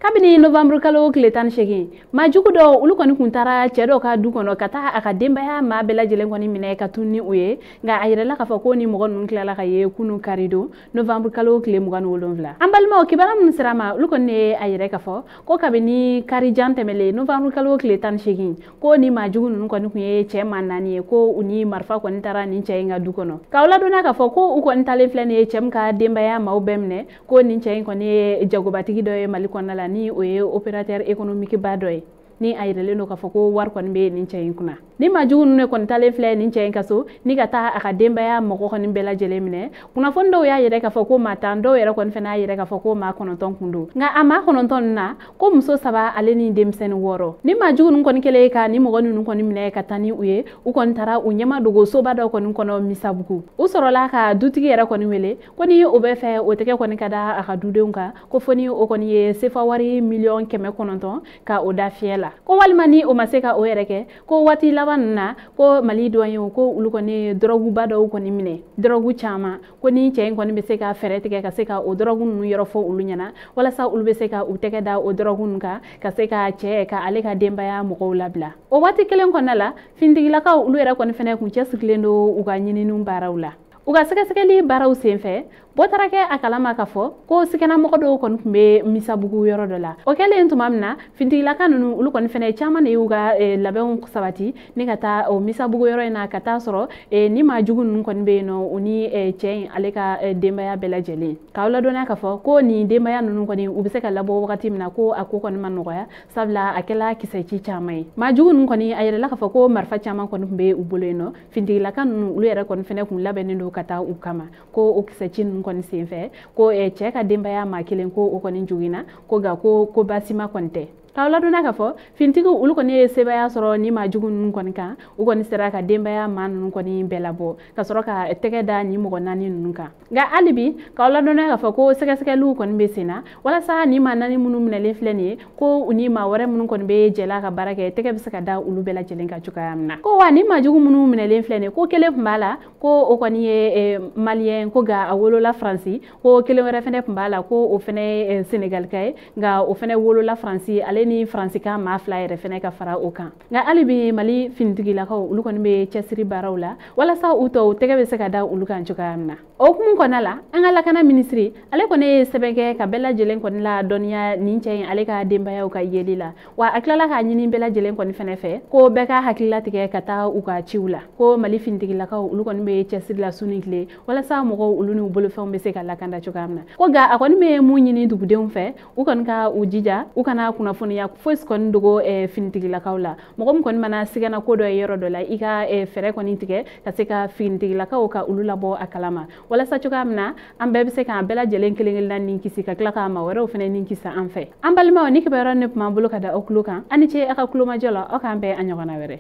kabini November kalo kile 18 majugu do ulu koni kuntara cedo ka du kono kata aka dembaya ma bela jelen koni mine ka tunni uye nga ayirela ka fako ni mogon nun kila ka ye kunu karido November kalo kile mugan wolonvla ambalma kibara mun sirama ulu koni ayire ka fo ko kabini kari jantemele November kalo kile 18 ko ni majugu nun koni kuye che manani ko uni marfa koni tara ni che nga du kono kawla dona ka fo ko u koni tale flane chem ka dembaya ma ubemne ko ni che koni jagobatigi do mali kona la ni oye opérateur économique badoy ni ayirele no ka foko war kon be ni cey kuna ni majugu ne kon tale fle ni cey kaso ni kata aka dembaya mako kon bela jelemine kuna fondo ya yere ka foko matando yere kon fena yere ka foko ma kono ton kundu nga ama kono ton na ko muso saba ale ni demsen woro ni majugu kon kele ka ni mogo nun kon mine ka tani uye u kon tara u nyama dogo so bado kon kono misabuku u sorola ka dutigi yere kon wele koni o be fe o teke kon kada aka dudenka ko foni o kon ye sefa wari million keme kononton ka o da fiela ko walmani o maseka o yereke ko wati laban na ko mali doyen ko ulu ko ne drogu bado ko ni mine drogu chama ko ni cey ko ni be seka ferete ka seka o drogu nu yoro fo ulu nyana wala sa ulu be seka u teke da o drogu ka seka che ka ale ka dembaya mo ko labla o wati kelen ko nala findigi la ka ulu era ko ni fene ku chesuklendo u ga nyini num barawla uga seke baraw senfe botarake akalama ka fo ko sikena mo do kon be misabugu yoro dola o kele entumamna finti la kanunu ulu kon fene chama ne uga labon sabati ni kata o misabugu yoro na kata soro ni majugu nun kon be no uni chain aleka dembaya bela jeli kawla dona ka fo ko ni dembaya nun kon ubise ka labo wakati mina ko akoko man no ya sabla akela kisaichi chamai majugu nun kon ayere la ka fo ko marfa chama kon be ubuleno finti la kanunu ulu era kon fene kun labenindo kata ukama ko o kisaichi kon senfe ko che ka dembaya ma kilen ko o kon jugina ko ga ko basima konte kawla dona ka fo fintigo ulu kon sebaya soro ni majugu nun kon ka u kon sera ka dembaya man nun kon belabo ka soro ka tege da ni mo nani nun ka ga alibi kawla dona ka fo ko seke lu kon be sina wala sa ni manani munu minele fleni ko uni ma wore mun kon be jela ka barake tege bisa ka da ulu bela jelen ka cuka amna ko wa ni majugu munu minele fleni ko kele mbala ko o kon ye malien ko ga awolo la franci ko kele wore fene mbala ko o fene senegal kay ga o fene wolo la franci ni francika ma flyer fene ka fara o kan nga alibi mali fintigi la ko ulu kon be chesiri barawla wala sa uto tege be se ka da ulu kan cuka amna o kum ko nala angala kana ministry ale ko ne sebeke ka bela jelen kon la donia ninche ale ka dembaya o ka yelila wa aklala ka nyini bela jelen kon fene fe ko be ka hakilla tige ka ta u ka ciwla ko mali fintigi la ko ulu kon be chesiri la sunikle wala sa mo ko ulu ni bolo fam be se ka la kanda cuka amna ko ga akon me mu nyini dugudem fe u kon ka ujija u kana kuna foni ya fos kon dogo fintigi la kawla mogom kon mana sigana ko do yoro do la ika fere kon intike ka se ka fintigi la kaw ka ulula bo akalama wala sa cuka amna ambe be se ka bela jelen kelengel nan nin kisi ka klaka ma wara fene nin kisa am fe ambalma ni ke bayran ne ma bulu ka da okluka ani che aka kluma jolo o ka ambe anyogona were